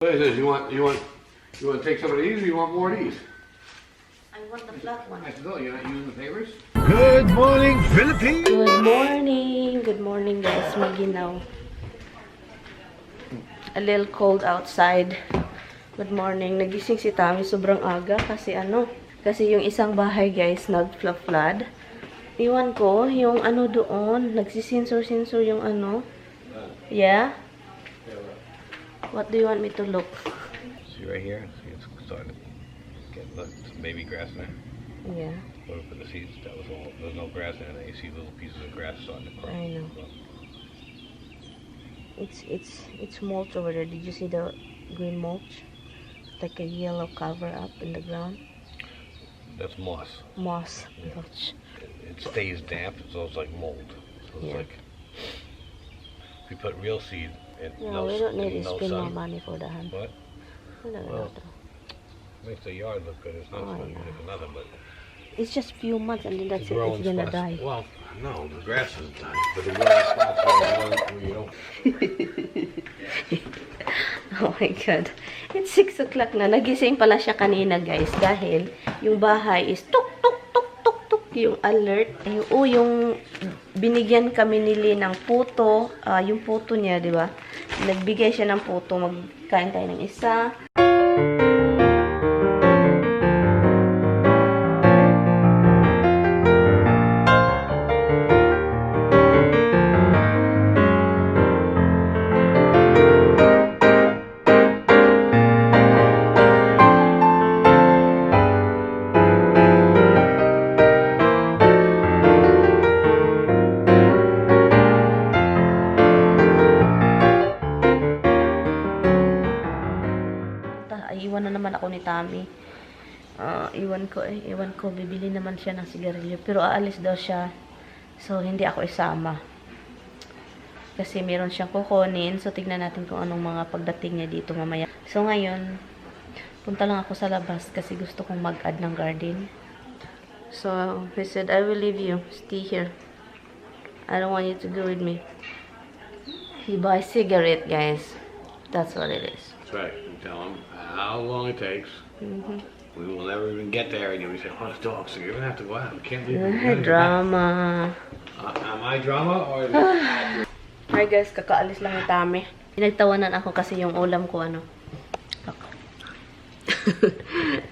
What is this? You want to take some of these, or you want more of these? I want the flat one. I said, no, you're not using the papers. Good morning, Philippines. Good morning. Good morning, guys. Maginaw. A little cold outside. Good morning. Nagising si Tami sobrang aga kasi kasi yung isang bahay, guys, nag-flood. Iwan ko yung doon, nagsisensor-sensor yung Yeah. What do you want me to look? See right here? See, it's starting to get some baby grass in there. Yeah. Look for the seeds. That was all. There's no grass in there. You see little pieces of grass starting to grow. I know. It's mulch over there. Did you see the green mulch? Like a yellow cover up in the ground. That's moss. Moss Yeah. mulch. It stays damp, so it's like mold. So it's like if we put real seed. No, we don't need to spend more sun. money for that. What? Well, makes the yard look good. It's not supposed to be for nothing, but it's just few months and then that's it. It's gonna die. Well, no, the grass is dying, but the growing spots where you don't. Oh my God. It's 6 o'clock na. Nagising pala siya kanina, guys, dahil yung bahay is tuk tuk tuk tuk tuk yung alert. Yung binigyan kami nili ng puto, yung puto niya, di ba? Nagbigay siya ng puto, magkain tayo ng isa. Iwan na naman ako ni Tami. Iwan ko, bibili naman siya ng sigarilyo. Pero aalis daw siya. So, hindi ako isama. Kasi meron siyang kukunin. So, tignan natin kung anong mga pagdating niya dito mamaya. So, ngayon, punta lang ako sa labas kasi gusto kong mag-add ng garden. So, he said, I will leave you. Stay here. I don't want you to go with me. He buys cigarette, guys. That's what it is. That's right. You tell them how long it takes. We will never even get there, and you'll be saying, "Oh, the dog, so you're gonna have to go out. We can't leave you." Drama. Am I drama or? Hi guys, kakaalis lang ni Tami. Pinagtawanan ako kasi yung ulam ko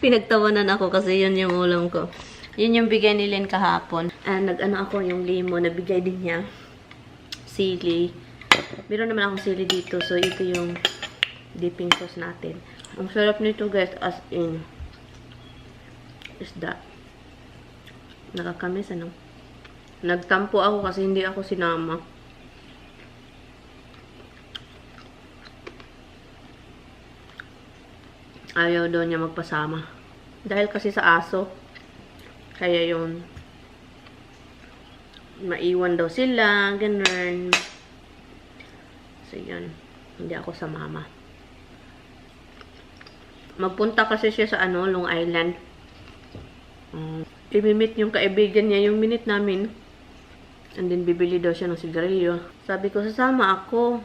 Pinagtawanan ako kasi yun yung ulam ko. Yun yung bigay ni Len kahapon. And ako yung limo, nabigay din niya. Sili. Meron naman akong sili dito, so ito yung dipping sauce natin. Ang sarap nito, guys, as in isda. Nakakamis, Nagtampo ako kasi hindi ako sinama. Ayaw daw niya magpasama. Dahil kasi sa aso. Kaya yun. Maiwan daw sila. Ganun. So, yun. Hindi ako sa mama. Magpunta kasi siya sa Long Island. I-meet yung kaibigan niya, yung minute namin. And then, bibili daw siya ng sigarilyo. Sabi ko, sasama ako.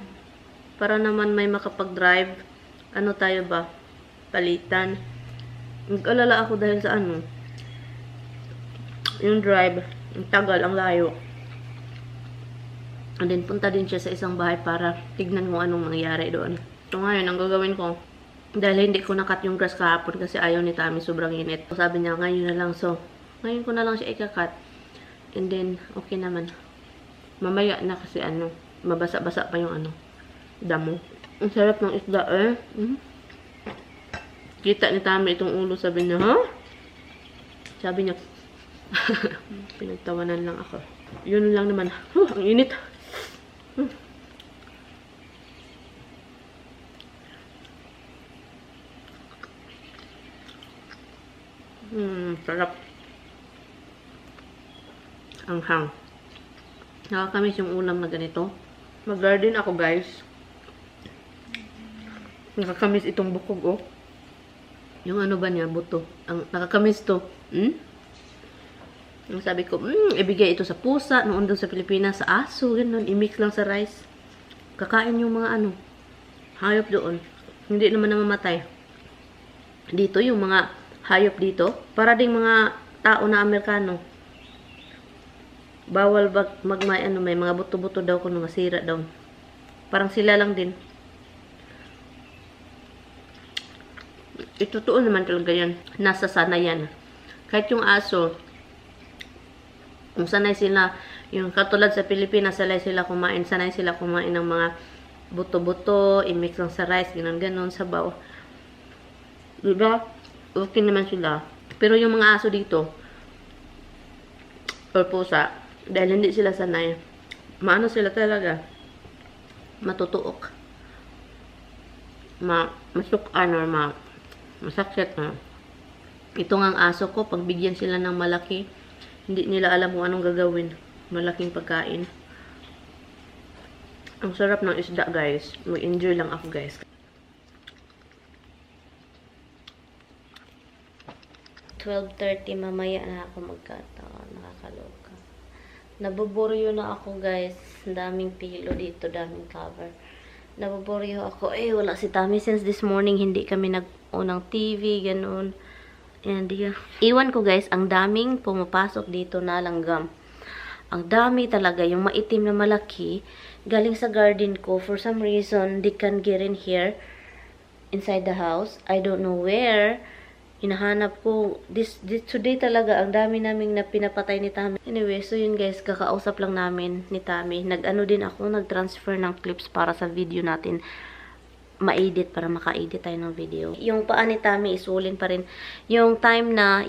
Para naman may makapag-drive. Tayo ba? Palitan. Nag-alala ako dahil sa yung drive. Ang tagal, ang layo. And then, punta din siya sa isang bahay para tignan mo anong nangyari doon. So, ngayon, ang gagawin ko, dahil hindi ko nakat yung grass kahapon kasi ayaw ni Tami, sobrang init. Sabi niya, ngayon na lang. So, ngayon ko na lang siya ikakat. And then, okay naman. Mamaya na kasi mabasa-basa pa yung damo. Ang sarap ng isda Kita ni Tami itong ulo, sabi niya, ha? Sabi niya, pinagtawanan lang ako. Yun lang naman. Ang init. Sarap. Ang hang. Nakakamiss yung ulam na ganito. Mag-garden ako, guys. Nakakamiss itong bukog, Yung ba niya, buto. Ang nakakamiss to. Yung sabi ko, ibigay ito sa pusa, noon doon sa Pilipinas, sa aso, ganun. I-mix lang sa rice. Kakain yung mga hayop doon. Hindi naman namamatay. Dito, yung mga hayop dito, para ding mga tao na Amerikano. Bawal may mga buto-buto daw kung masira daw. Parang sila lang din. Totoo naman talaga yan. Nasa sanayan. Kahit yung aso, kung sanay sila, yung katulad sa Pilipinas, sanay sila kumain ng mga buto-buto, i-mix lang sa rice, ganon-ganon, sabaw. Diba? Okay naman sila. Pero yung mga aso dito, or pusa, dahil hindi sila sanay, maano sila talaga, matutuok. Masukan or masakit na. Ito nga ang aso ko, pag bigyan sila ng malaki, hindi nila alam kung anong gagawin. Malaking pagkain. Ang sarap ng isda, guys. Mag-enjoy lang ako, guys. 12:30 mamaya na ako magkataon. Nakakaloka. Nabuburyo na ako, guys. Daming pilo dito, daming cover. Nabuburyo ako. Wala si Tommy since this morning. Hindi kami nag-unang TV, ganun. And yeah. Iwan ko, guys, ang daming pumapasok dito na langgam. Ang dami talaga. Yung maitim na malaki, galing sa garden ko. For some reason, they can get in here inside the house. I don't know where. Hinahanap ko. Today talaga, ang dami naming pinapatay ni Tami. Anyway, so yun guys, kakausap lang namin ni Tami. Nag-ano din ako, nag-transfer ng clips para sa video natin ma-edit, para maka-edit tayo ng video. Yung paa ni Tami isulin pa rin. Yung time na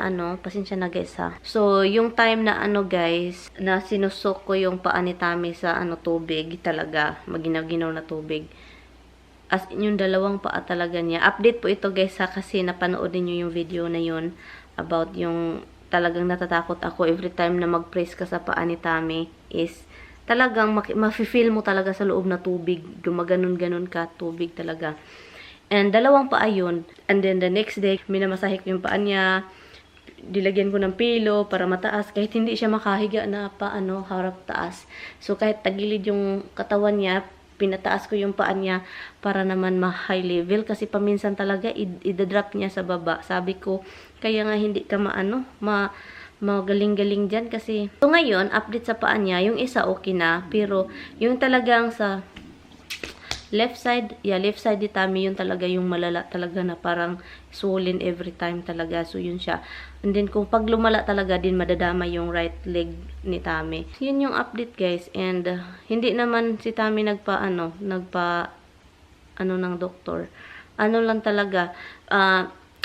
ano, pasensya na guys ha. So, yung time na ano guys, na sinusok ko yung paa ni Tami sa tubig talaga, maginaw-ginaw na tubig. As in, yung dalawang paa talaga niya. Update po ito guys ha, kasi napanood niyo yung video na yun about yung talagang natatakot ako every time na mag-press ka sa paa ni Tami is talagang mafe-feel mo talaga sa loob na tubig. Gumaganon-ganon ka, tubig talaga. And dalawang paa yun. And then the next day, minamasahe ko yung paa niya. Dilagyan ko ng pilo para mataas. Kahit hindi siya makahiga na harap taas. So kahit tagilid yung katawan niya, pinataas ko yung paa niya para naman ma-high level. Kasi paminsan talaga, i-drop niya sa baba. Sabi ko, kaya nga hindi ka magaling-galing dyan kasi. So ngayon, update sa paa niya, yung isa okay na, pero yung talagang sa left side ni Tami, yung talaga yung malala talaga na parang swollen every time talaga. So yun siya. And then kung pag lumala talaga din, madadama yung right leg ni Tami. Yun yung update guys. And hindi naman si Tami nagpa ng doktor. Ano lang talaga,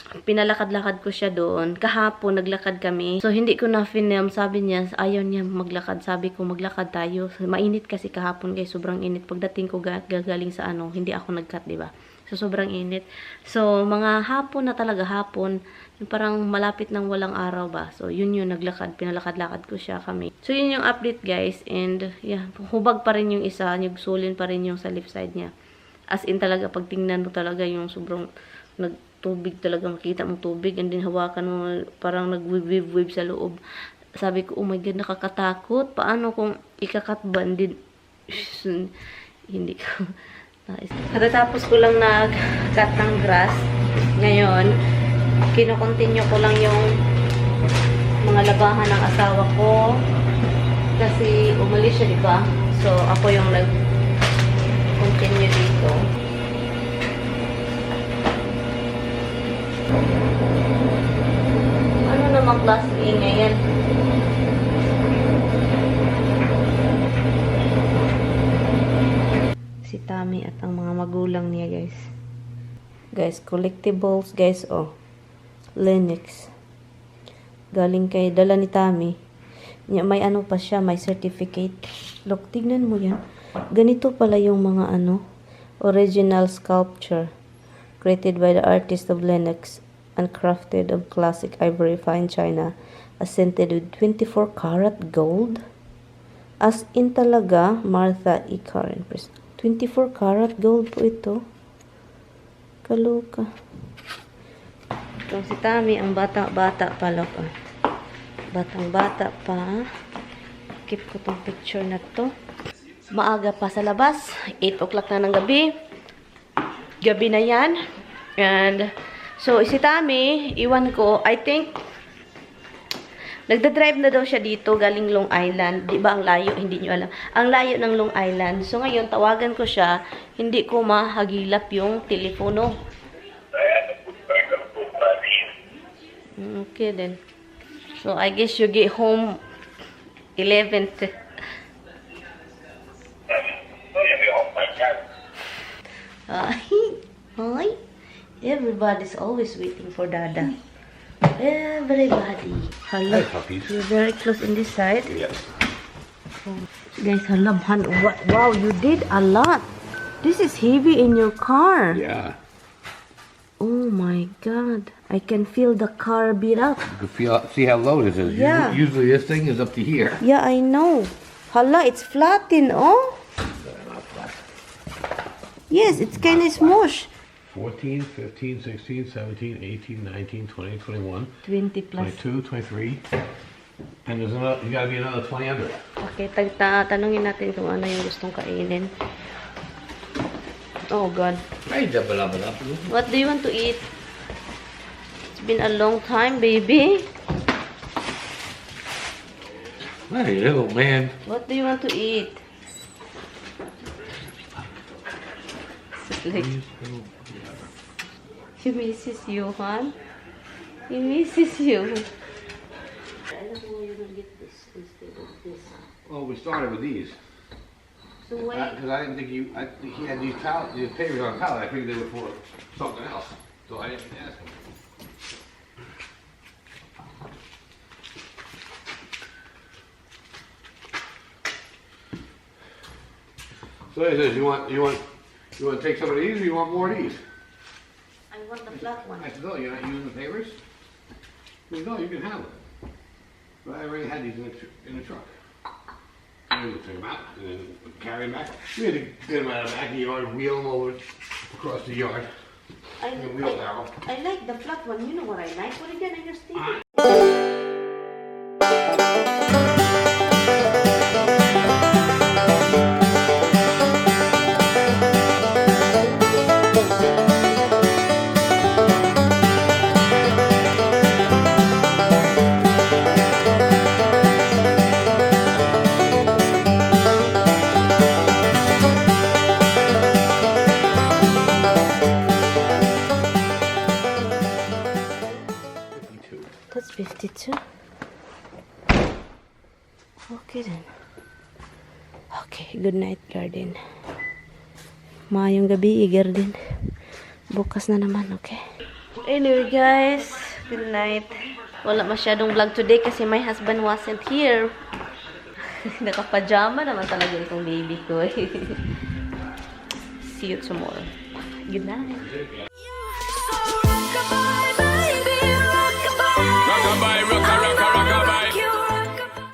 pinalakad-lakad ko siya doon. Kahapon, naglakad kami. So, hindi ko na film. Sabi niya, ayaw niya maglakad. Sabi ko, maglakad tayo. Mainit kasi kahapon, guys. Sobrang init. Pagdating ko gagaling sa hindi ako nag-cut, diba? So, sobrang init. So, mga hapon na talaga, yung parang malapit ng walang araw ba. So, yun yung naglakad. Pinalakad-lakad ko siya kami. So, yun yung update, guys. And, yeah, hubag pa rin yung isa. Nagsulin pa rin yung sa left side niya. As in talaga, pag tingnan mo talaga yung sobrang tubig talaga, makita mong tubig, and then hawakan mo, parang nag-wave sa loob. Sabi ko, oh my God, nakakatakot. Paano kung ikakat ba? Hindi ko. Katatapos ko lang nag-cut ng grass. Ngayon, kino-continue ko lang yung mga labahan ng asawa ko. Kasi umalis siya, diba? So, ako yung nag-continue dito. Ano namang klaseng ingay yan? Si Tami at ang mga magulang niya, guys. Guys, collectibles, guys, oh. Linux. Galing kay Dala ni Tami. May ano pa siya, may certificate. Look, tignan mo yan. Ganito pala yung mga original sculpture. Created by the artist of Linux and crafted of classic ivory fine china, scented with 24 karat gold. As in talaga, Martha E. Karen. 24 karat gold po ito. Kaluka. Ito si Tami, ang bata-bata pala pa. Batang-bata pa. Keep ko tong picture na to. Maaga pa sa labas. 8 o'clock na ng gabi. Gabi na yan. And, so, si Tami, iwan ko, I think, nagda-drive na daw siya dito, galing Long Island. Di ba ang layo? Hindi nyo alam. Ang layo ng Long Island. So, ngayon, tawagan ko siya. Hindi ko mahagilap yung telepono. Okay, then. So, I guess you get home 11th. Hi. Everybody's always waiting for Dada. Everybody. Hello. Hi, puppies. You're very close in this side. Yes. Oh, guys, hello, what? Wow, you did a lot. This is heavy in your car. Yeah. Oh my God. I can feel the car beat up. You can see how low this is. Yeah. Usually this thing is up to here. Yeah, I know. Hala, it's flattened, oh? Yes, it's kind of smush. 14, 15, 16, 17, 18, 19, 20, 21, 20 plus. 22, 23. And there's another, you gotta be another 20 under. Okay, tanungin natin kung ano yung gustong kainin. Oh God. Hey, double up. What do you want to eat? It's been a long time, baby. Hey, little man. What do you want to eat? Like, he misses you, huh? He misses you. I don't know you're gonna get this instead of this. Well, we started with these. So wait. Because I didn't think he had these papers on a pallet. I figured they were for something else. So I didn't ask him. So he says, you want to take some of these, or you want more of these? I want the flat one. I said, no, you're not using the papers? He said, no, you can have them. But I already had these in the truck. And we took them out and then carry them back. We had to get them out of the back of the yard, wheel them over across the yard. I like the flat one. You know what I like? What again? I just think. That's 52. Okay then. Okay, good night garden. Mayong gabi, garden. Bukas na naman, okay? Anyway guys, good night. Wala masyadong vlog today kasi my husband wasn't here. Nakapajama naman talaga itong baby ko. See you tomorrow. Good night.